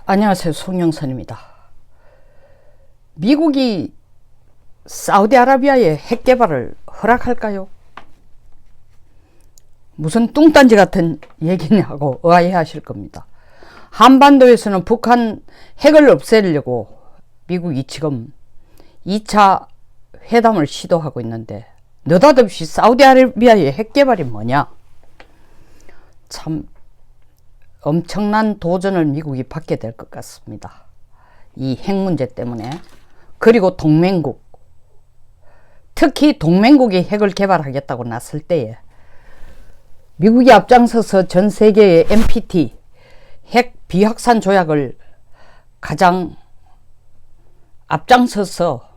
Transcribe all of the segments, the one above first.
안녕하세요. 송영선입니다. 미국이 사우디아라비아의 핵 개발을 허락할까요? 무슨 뚱딴지 같은 얘기냐고 의아해하실 겁니다. 한반도에서는 북한 핵을 없애려고 미국이 지금 2차 회담을 시도하고 있는데 느닷없이 사우디아라비아의 핵 개발이 뭐냐? 참 엄청난 도전을 미국이 받게 될 것 같습니다. 이 핵 문제 때문에. 그리고 동맹국, 특히 동맹국이 핵을 개발하겠다고 나설 때에 미국이 앞장서서 전 세계의 NPT 핵 비확산 조약을 가장 앞장서서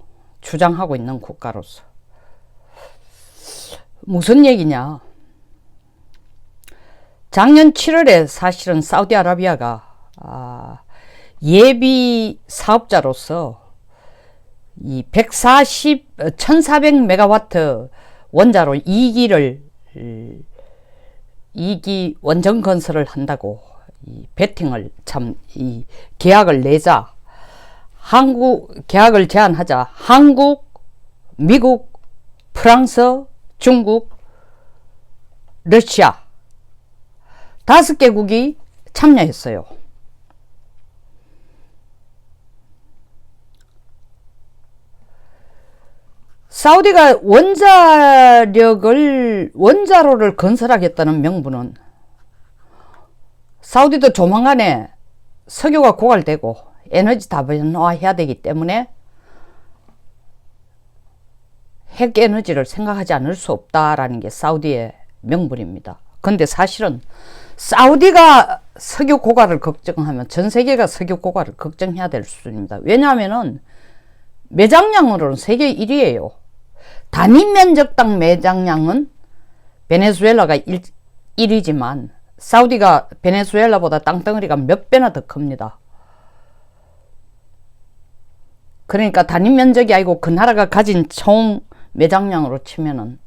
주장하고 있는 국가로서 무슨 얘기냐? 작년 7월에 사실은 사우디아라비아가 예비 사업자로서 이 1400메가와트 원자로 2기를 2기 원전 건설을 한다고 이 배팅을 이 계약을 내자 계약을 제안하자 한국, 미국, 프랑스, 중국, 러시아 5개국이 참여했어요. 사우디가 원자로를 건설하겠다는 명분은 사우디도 조만간에 석유가 고갈되고 에너지 다변화해야 되기 때문에 핵 에너지를 생각하지 않을 수 없다라는 게 사우디의 명분입니다. 근데 사실은 사우디가 석유 고갈을 걱정하면 전 세계가 석유 고갈을 걱정해야 될 수준입니다. 왜냐하면은 매장량으로는 세계 1위예요. 단위 면적당 매장량은 베네수엘라가 1위지만 사우디가 베네수엘라보다 땅덩어리가 몇 배나 더 큽니다. 그러니까 단위 면적이 아니고 그 나라가 가진 총 매장량으로 치면은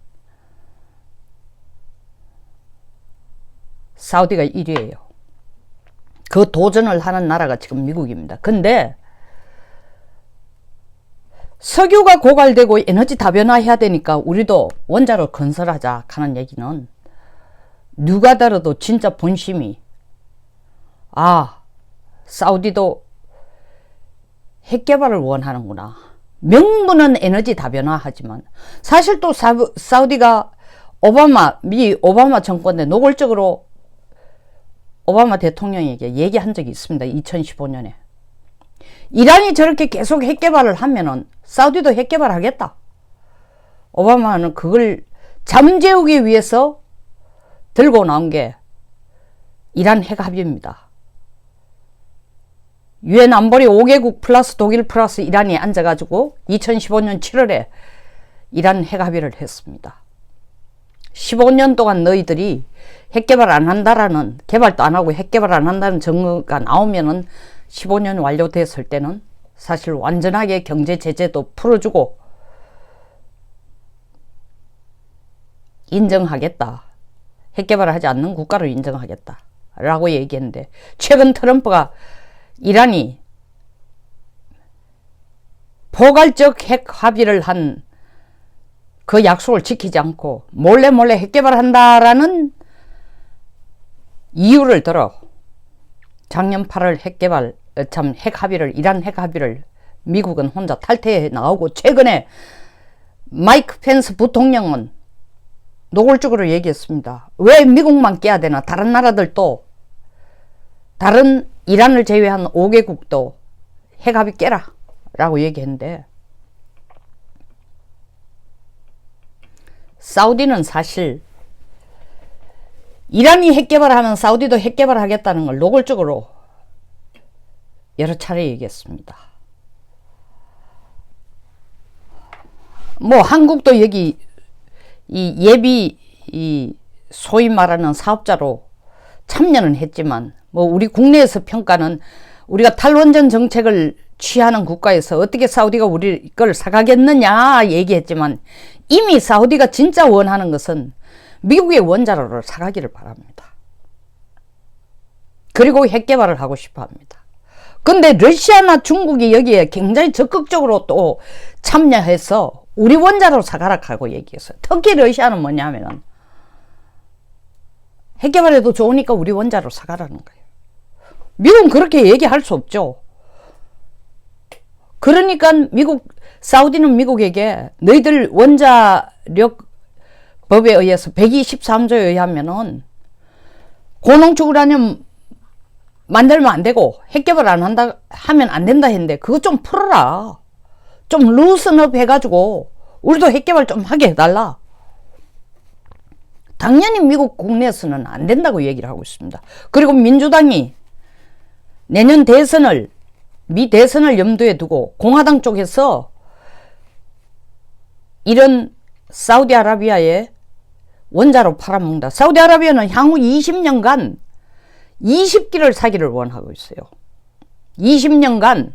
사우디가 1위예요. 그 도전을 하는 나라가 지금 미국입니다. 근데 석유가 고갈되고 에너지 다변화해야 되니까 우리도 원자로 건설하자 하는 얘기는 누가 들어도 진짜 본심이 사우디도 핵 개발을 원하는구나. 명분은 에너지 다변화하지만 사실 또 사우디가 미 오바마 정권 때 노골적으로 오바마 대통령에게 얘기한 적이 있습니다. 2015년에. 이란이 저렇게 계속 핵 개발을 하면은 사우디도 핵 개발하겠다. 오바마는 그걸 잠재우기 위해서 들고 나온 게 이란 핵 합의입니다. 유엔 안보리 5개국 플러스 독일 플러스 이란이 앉아가지고 2015년 7월에 이란 핵 합의를 했습니다. 15년 동안 너희들이 핵 개발 안 한다라는, 개발도 안 하고 핵 개발 안 한다는 증거가 나오면은 15년 완료됐을 때는 사실 완전하게 경제 제재도 풀어주고 인정하겠다. 핵 개발을 하지 않는 국가로 인정하겠다. 라고 얘기했는데 최근 트럼프가 이란이 포괄적 핵 합의를 한 그 약속을 지키지 않고 몰래 핵 개발한다라는 이유를 들어 작년 8월 핵 합의를 이란 핵 합의를 미국은 혼자 탈퇴해 나오고 최근에 마이크 펜스 부통령은 노골적으로 얘기했습니다. 왜 미국만 깨야 되나? 다른 나라들도 다른 이란을 제외한 5개국도 핵 합의 깨라 라고 얘기했는데 사우디는 사실 이란이 핵 개발하면 사우디도 핵 개발하겠다는 걸 노골적으로 여러 차례 얘기했습니다. 한국도 여기 예비 소위 말하는 사업자로 참여는 했지만 우리 국내에서 평가는 우리가 탈원전 정책을 취하는 국가에서 어떻게 사우디가 우리 걸 사가겠느냐 얘기했지만 이미 사우디가 진짜 원하는 것은 미국의 원자로를 사가기를 바랍니다. 그리고 핵 개발을 하고 싶어 합니다. 근데 러시아나 중국이 여기에 굉장히 적극적으로 또 참여해서 우리 원자로 사가라 하고 얘기했어요. 특히 러시아는 뭐냐면은 핵개발해도 좋으니까 우리 원자로 사가라는 거예요. 미국은 그렇게 얘기할 수 없죠. 그러니까 사우디는 미국에게 너희들 원자력 법에 의해서 123조에 의하면은 고농축 우라늄 만들면 안 되고 핵개발 안 한다 하면 안 된다 했는데 그거 좀 풀어라. 좀 루스업 해가지고 우리도 핵개발 좀 하게 해달라. 당연히 미국 국내에서는 안 된다고 얘기를 하고 있습니다. 그리고 민주당이 내년 미 대선을 염두에 두고 공화당 쪽에서 이런 사우디아라비아에 원자로 팔아먹는다. 사우디아라비아는 향후 20년간 20기를 사기를 원하고 있어요. 20년간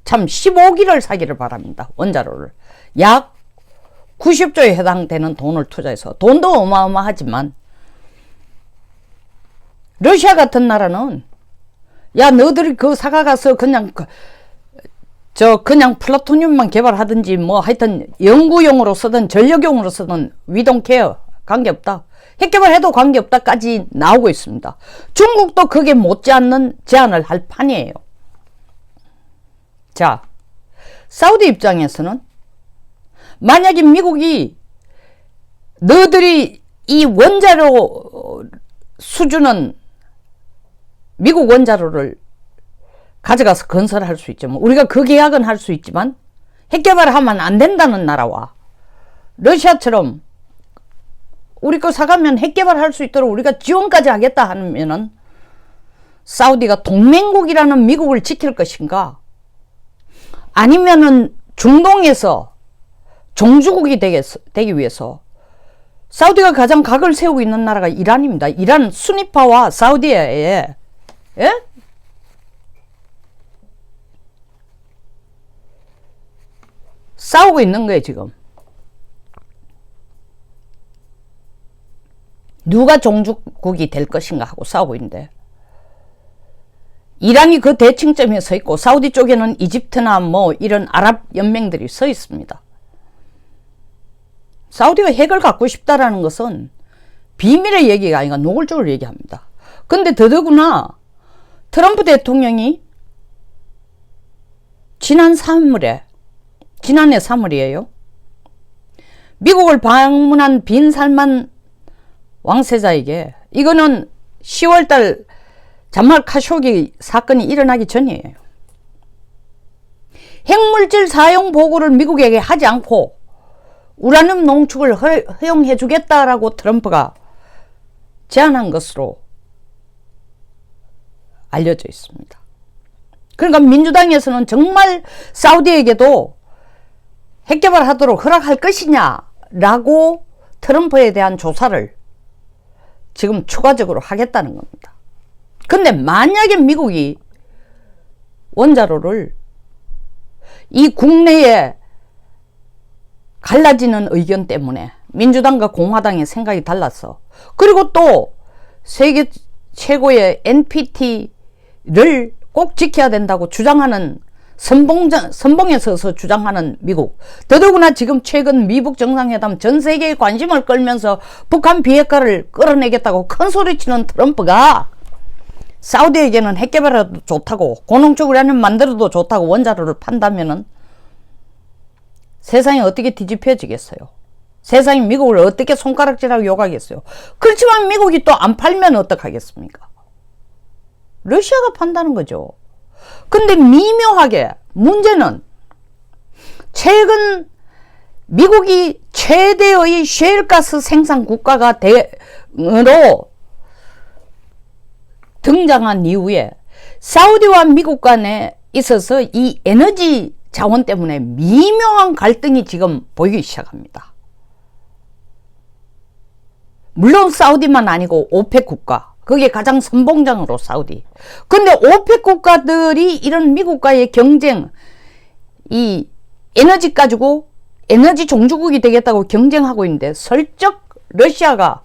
참 15기를 사기를 바랍니다. 원자로를. 약 90조에 해당되는 돈을 투자해서. 돈도 어마어마하지만 러시아 같은 나라는 야 너희들이 그 사가가서 그냥 그냥 플루토늄만 개발하든지 뭐 하여튼 연구용으로 쓰든 전력용으로 쓰든 we don't care. 관계없다. 핵개발해도 관계없다까지 나오고 있습니다. 중국도 그게 못지않는 제안을 할 판이에요. 자, 사우디 입장에서는 만약에 미국이 너희들이 이 원자로 수주는 미국 원자로를 가져가서 건설할 수 있죠. 우리가 그 계약은 할 수 있지만 핵개발을 하면 안 된다는 나라와 러시아처럼 우리 거 사가면 핵개발할 수 있도록 우리가 지원까지 하겠다 하면은 사우디가 동맹국이라는 미국을 지킬 것인가? 아니면은 중동에서 종주국이 되기 위해서 사우디가 가장 각을 세우고 있는 나라가 이란입니다. 이란 수니파와 사우디에 예? 싸우고 있는 거예요, 지금. 누가 종주국이 될 것인가 하고 싸우고 있는데 이란이 그 대칭점에 서 있고 사우디 쪽에는 이집트나 뭐 이런 아랍 연맹들이 서 있습니다. 사우디가 핵을 갖고 싶다라는 것은 비밀의 얘기가 아니라 노골적으로 얘기합니다. 근데 더더구나 트럼프 대통령이 지난해 3월이에요. 미국을 방문한 빈살만 왕세자에게 이거는 10월달 자말 카쇼기 사건이 일어나기 전이에요. 핵물질 사용 보고를 미국에게 하지 않고 우라늄 농축을 허용해 주겠다라고 트럼프가 제안한 것으로 알려져 있습니다. 그러니까 민주당에서는 정말 사우디에게도 핵개발하도록 허락할 것이냐라고 트럼프에 대한 조사를 지금 추가적으로 하겠다는 겁니다. 근데 만약에 미국이 원자로를 이 국내에 갈라지는 의견 때문에 민주당과 공화당의 생각이 달라서 그리고 또 세계 최고의 NPT를 꼭 지켜야 된다고 주장하는 선봉에 서서 주장하는 미국, 더더구나 지금 최근 미북 정상회담 전 세계의 관심을 끌면서 북한 비핵화를 끌어내겠다고 큰 소리치는 트럼프가 사우디에게는 핵개발해도 좋다고 고농축 우라늄 만들어도 좋다고 원자로를 판다면은 세상이 어떻게 뒤집혀지겠어요? 세상이 미국을 어떻게 손가락질하고 욕하겠어요? 그렇지만 미국이 또 안 팔면 어떡하겠습니까? 러시아가 판다는 거죠. 근데 미묘하게 문제는 최근 미국이 최대의 셰일가스 생산 국가가 으로 등장한 이후에 사우디와 미국 간에 있어서 이 에너지 자원 때문에 미묘한 갈등이 지금 보이기 시작합니다. 물론 사우디만 아니고 오펙 국가, 그게 가장 선봉장으로 사우디. 근데 오펙 국가들이 이런 미국과의 경쟁, 이 에너지 가지고 에너지 종주국이 되겠다고 경쟁하고 있는데 슬쩍 러시아가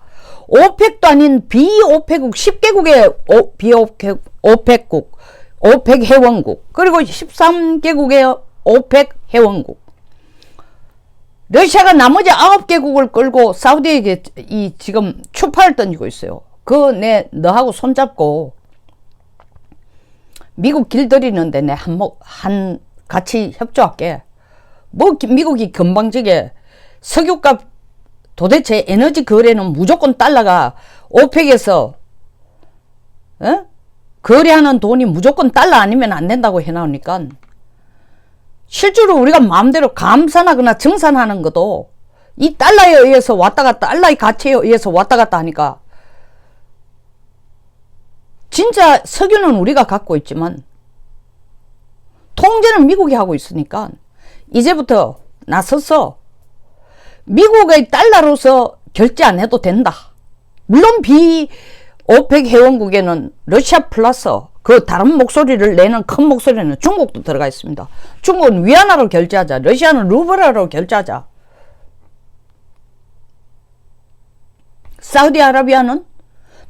오펙도 아닌 비오펙국 10개국의 비오펙국 오펙 회원국, 그리고 13개국의 오펙 회원국. 러시아가 나머지 9개국을 끌고 사우디에게 이 지금 추파를 던지고 있어요. 너하고 손잡고 미국 길들이는데 내 같이 협조할게. 뭐 미국이 건방지게 석유값, 도대체 에너지 거래는 무조건 달러가 오펙에서 거래하는 돈이 무조건 달러 아니면 안 된다고 해나오니까 실제로 우리가 마음대로 감산하거나 증산하는 것도 이 달러에 의해서 왔다 갔다, 달러의 가치에 의해서 왔다 갔다 하니까 진짜 석유는 우리가 갖고 있지만 통제는 미국이 하고 있으니까 이제부터 나서서 미국의 달러로서 결제 안 해도 된다. 물론 오펙 회원국에는 러시아 플러스 그 다른 목소리를 내는 큰 목소리는 중국도 들어가 있습니다. 중국은 위안화로 결제하자. 러시아는 루블화로 결제하자. 사우디아라비아는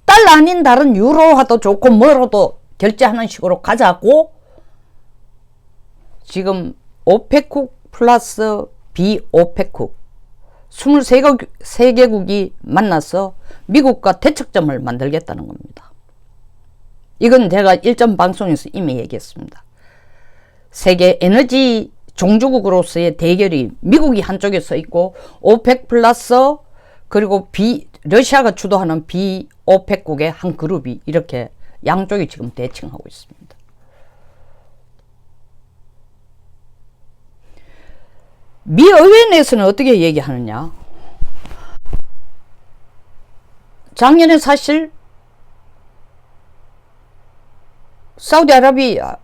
달러 아닌 다른 유로화도 좋고 뭐로도 결제하는 식으로 가자고 지금 오펙국 플러스 비오펙국 23개국이 만나서 미국과 대척점을 만들겠다는 겁니다. 이건 제가 일전 방송에서 이미 얘기했습니다. 세계 에너지 종주국으로서의 대결이 미국이 한쪽에 서 있고 오펙 플러스 그리고 러시아가 주도하는 비오펙국의 한 그룹이 이렇게 양쪽이 지금 대칭하고 있습니다. 미 의회 내에서는 어떻게 얘기하느냐. 작년에 사실 사우디아라비아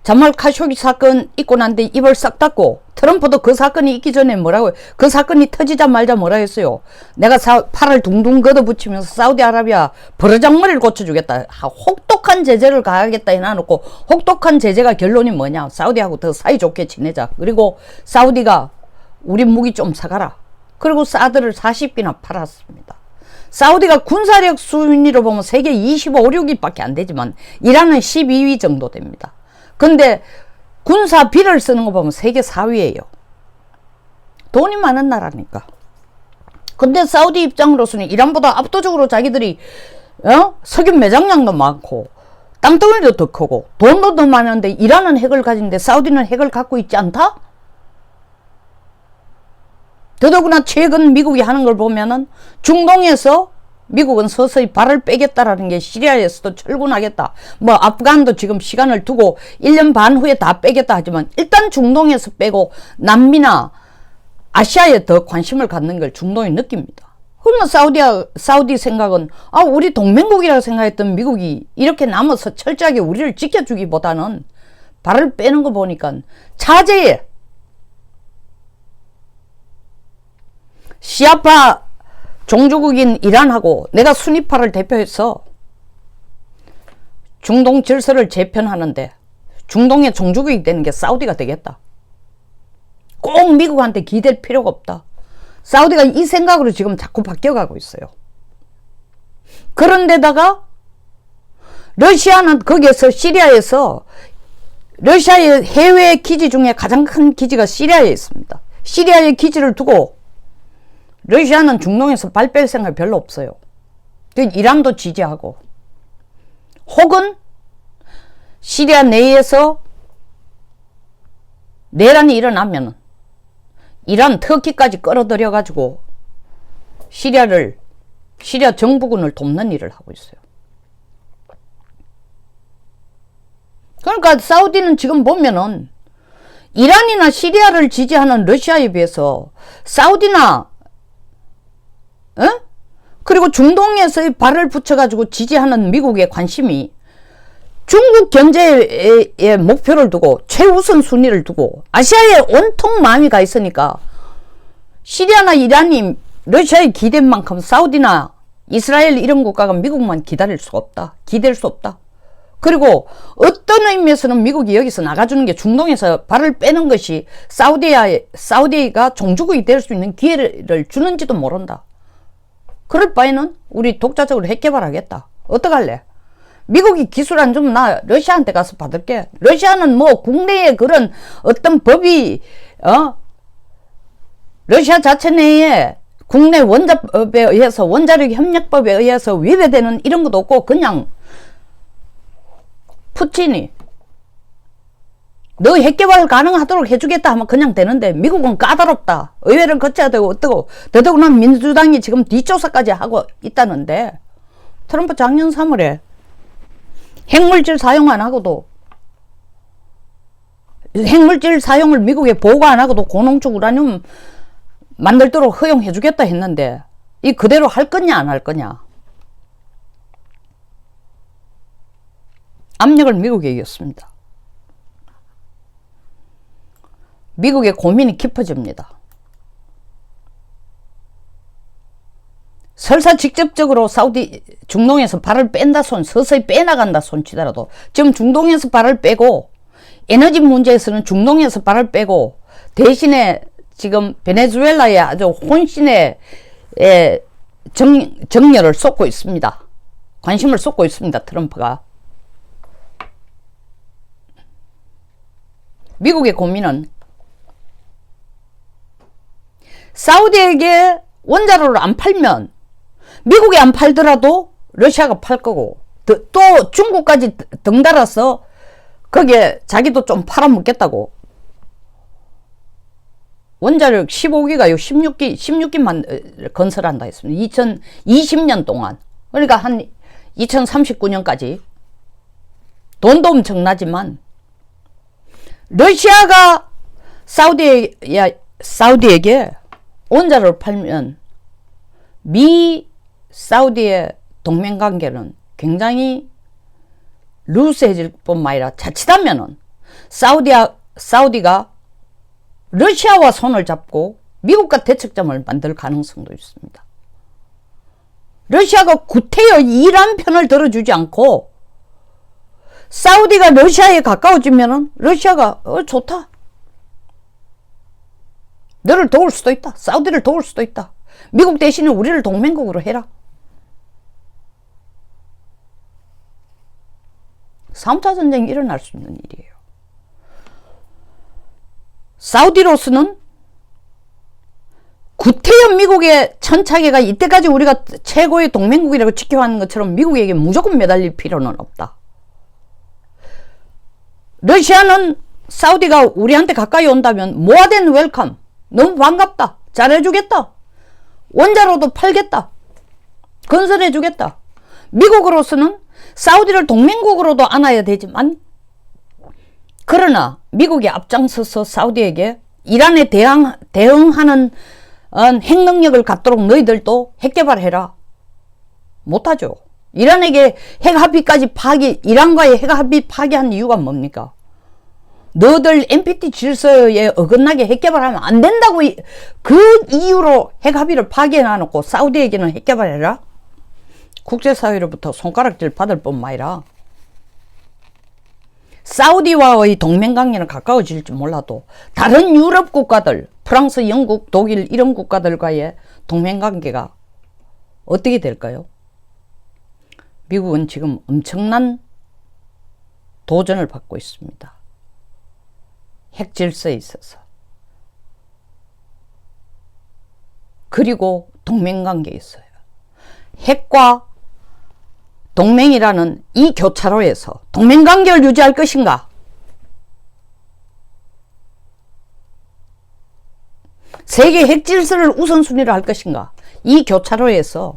자말 카쇼기 사건 있고 난 뒤 입을 싹 닫고 트럼프도 그 사건이 있기 전에 그 사건이 터지자마자 뭐라 했어요. 내가 팔을 둥둥 걷어붙이면서 사우디아라비아 버르장머리를 고쳐주겠다. 혹독한 제재를 가하겠다 해놔놓고 혹독한 제재가 결론이 뭐냐. 사우디하고 더 사이좋게 지내자. 그리고 사우디가 우리 무기 좀 사가라. 그리고 사드를 40기나 팔았습니다. 사우디가 군사력 순위로 보면 세계 25, 6위밖에 안 되지만 이란은 12위 정도 됩니다. 근데 군사비를 쓰는 거 보면 세계 4위예요. 돈이 많은 나라니까. 근데 사우디 입장으로서는 이란보다 압도적으로 자기들이 석유 매장량도 많고 땅덩어리도 더 크고 돈도 더 많은데 이란은 핵을 가진데 사우디는 핵을 갖고 있지 않다? 더더구나 최근 미국이 하는 걸 보면은 중동에서 미국은 서서히 발을 빼겠다라는 게 시리아에서도 철군하겠다. 뭐 아프간도 지금 시간을 두고 1년 반 후에 다 빼겠다 하지만 일단 중동에서 빼고 남미나 아시아에 더 관심을 갖는 걸 중동이 느낍니다. 그러면 사우디 생각은 우리 동맹국이라고 생각했던 미국이 이렇게 남아서 철저하게 우리를 지켜주기보다는 발을 빼는 거 보니까 차제에 시아파 종주국인 이란하고 내가 순위파를 대표해서 중동 질서를 재편하는데 중동의 종주국이 되는 게 사우디가 되겠다. 꼭 미국한테 기댈 필요가 없다. 사우디가 이 생각으로 지금 자꾸 바뀌어가고 있어요. 그런데다가 러시아는 거기에서 시리아에서 러시아의 해외 기지 중에 가장 큰 기지가 시리아에 있습니다. 시리아의 기지를 두고 러시아는 중동에서 발 뺄 생각 별로 없어요. 이란도 지지하고 혹은 시리아 내에서 내란이 일어나면 이란 터키까지 끌어들여 가지고 시리아 정부군을 돕는 일을 하고 있어요. 그러니까 사우디는 지금 보면은 이란이나 시리아를 지지하는 러시아에 비해서 사우디나 그리고 중동에서의 발을 붙여가지고 지지하는 미국의 관심이 중국 견제의 목표를 두고 최우선 순위를 두고 아시아에 온통 마음이 가 있으니까 시리아나 이란이 러시아에 기댄 만큼 사우디나 이스라엘 이런 국가가 미국만 기다릴 수 없다. 기댈 수 없다. 그리고 어떤 의미에서는 미국이 여기서 나가주는 게 중동에서 발을 빼는 것이 사우디가 종주국이 될 수 있는 기회를 주는지도 모른다. 그럴 바에는 우리 독자적으로 핵 개발하겠다. 어떡할래? 미국이 기술 안 주면 나 러시아한테 가서 받을게. 러시아는 뭐 국내에 그런 어떤 법이 러시아 자체 내에 국내 원자법에 의해서 원자력 협력법에 의해서 위배되는 이런 것도 없고 그냥 푸틴이 너 핵개발 가능하도록 해주겠다 하면 그냥 되는데 미국은 까다롭다. 의회를 거쳐야 되고 어떠고 더더구나 민주당이 지금 뒷조사까지 하고 있다는데 트럼프 작년 3월에 핵물질 사용 안 하고도 핵물질 사용을 미국에 보고 안 하고도 고농축 우라늄 만들도록 허용해 주겠다 했는데 이 그대로 할 거냐 안 할 거냐. 압력을 미국에 이겼습니다. 미국의 고민이 깊어집니다. 설사 직접적으로 사우디 중동에서 발을 뺀다 손 서서히 빼나간다 손치더라도 지금 중동에서 발을 빼고 에너지 문제에서는 중동에서 발을 빼고 대신에 지금 베네수엘라에 아주 혼신의 정열을 쏟고 있습니다. 관심을 쏟고 있습니다. 트럼프가. 미국의 고민은 사우디에게 원자로를 안 팔면 미국이 안 팔더라도 러시아가 팔 거고 또 중국까지 덩달아서 거기에 자기도 좀 팔아먹겠다고 원자력 15기가요 16기만 건설한다 했습니다. 2020년 동안. 그러니까 한 2039년까지. 돈도 엄청나지만 러시아가 사우디에게 원자로를 팔면 미 사우디의 동맹관계는 굉장히 루스해질 뿐만 아니라 자칫하면은 사우디가 러시아와 손을 잡고 미국과 대척점을 만들 가능성도 있습니다. 러시아가 구태여 이란 편을 들어주지 않고 사우디가 러시아에 가까워지면은 러시아가 좋다. 너를 도울 수도 있다. 사우디를 도울 수도 있다. 미국 대신에 우리를 동맹국으로 해라. 3차 전쟁이 일어날 수 있는 일이에요. 사우디로서는 구태여 미국의 천차계가 이때까지 우리가 최고의 동맹국이라고 지켜왔는 것처럼 미국에게 무조건 매달릴 필요는 없다. 러시아는 사우디가 우리한테 가까이 온다면 모아된 웰컴. 너무 반갑다. 잘해주겠다. 원자로도 팔겠다. 건설해주겠다. 미국으로서는 사우디를 동맹국으로도 안아야 되지만 그러나 미국이 앞장서서 사우디에게 이란에 대응하는 핵능력을 갖도록 너희들도 핵개발해라. 못하죠. 이란에게 핵합의까지 이란과의 핵합의 파기한 이유가 뭡니까? 너들 NPT 질서에 어긋나게 핵개발하면 안 된다고 그 이유로 핵합의를 파기해놔놓고 사우디에게는 핵개발해라? 국제사회로부터 손가락질 받을 뿐만 아니라 사우디와의 동맹관계는 가까워질지 몰라도 다른 유럽 국가들, 프랑스, 영국, 독일 이런 국가들과의 동맹관계가 어떻게 될까요? 미국은 지금 엄청난 도전을 받고 있습니다. 핵 질서에 있어서. 그리고 동맹관계에 있어요. 핵과 동맹이라는 이 교차로에서 동맹관계를 유지할 것인가? 세계 핵질서를 우선순위로 할 것인가? 이 교차로에서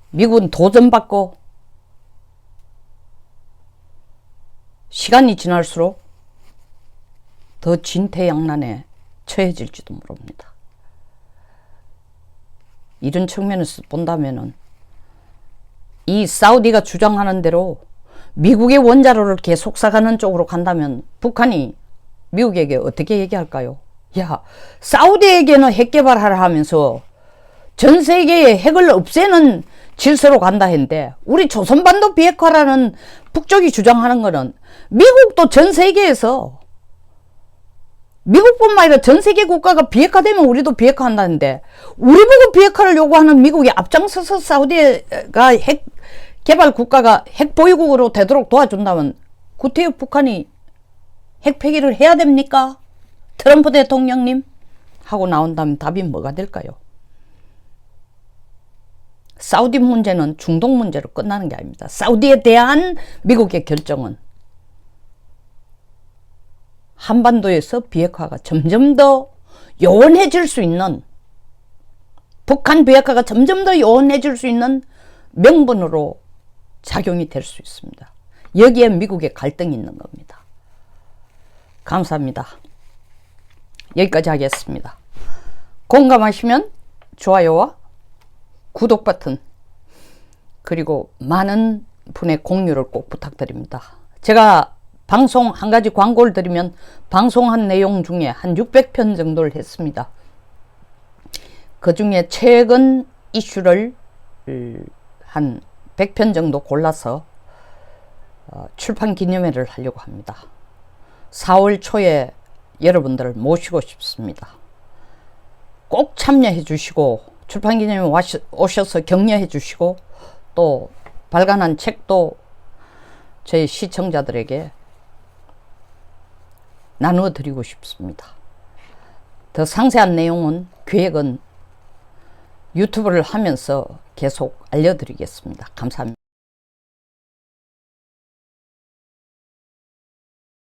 미국은 도전받고 시간이 지날수록 더 진퇴양난에 처해질지도 모릅니다. 이런 측면에서 본다면은 이 사우디가 주장하는 대로 미국의 원자로를 계속 사가는 쪽으로 간다면 북한이 미국에게 어떻게 얘기할까요? 야, 사우디에게는 핵 개발하라 하면서 전 세계에 핵을 없애는 질서로 간다 했는데 우리 조선반도 비핵화라는 북쪽이 주장하는 거는 미국도 전 세계에서 미국뿐만 아니라 전 세계 국가가 비핵화되면 우리도 비핵화한다는데 우리 보고 비핵화를 요구하는 미국이 앞장서서 사우디가 개발 국가가 핵 보유국으로 되도록 도와준다면 구태여 북한이 핵 폐기를 해야 됩니까? 트럼프 대통령님? 하고 나온다면 답이 뭐가 될까요? 사우디 문제는 중동 문제로 끝나는 게 아닙니다. 사우디에 대한 미국의 결정은 한반도에서 비핵화가 점점 더 요원해질 수 있는, 북한 비핵화가 점점 더 요원해질 수 있는 명분으로 작용이 될 수 있습니다. 여기에 미국의 갈등이 있는 겁니다. 감사합니다. 여기까지 하겠습니다. 공감하시면 좋아요와 구독 버튼, 그리고 많은 분의 공유를 꼭 부탁드립니다. 제가 방송 한 가지 광고를 드리면 방송한 내용 중에 한 600편 정도를 했습니다. 그 중에 최근 이슈를 한 100편 정도 골라서 출판 기념회를 하려고 합니다. 4월 초에 여러분들을 모시고 싶습니다. 꼭 참여해 주시고 출판 기념회 오셔서 격려해 주시고 또 발간한 책도 저희 시청자들에게 나누어 드리고 싶습니다. 더 상세한 내용은 계획은 유튜브를 하면서 계속 알려드리겠습니다. 감사합니다.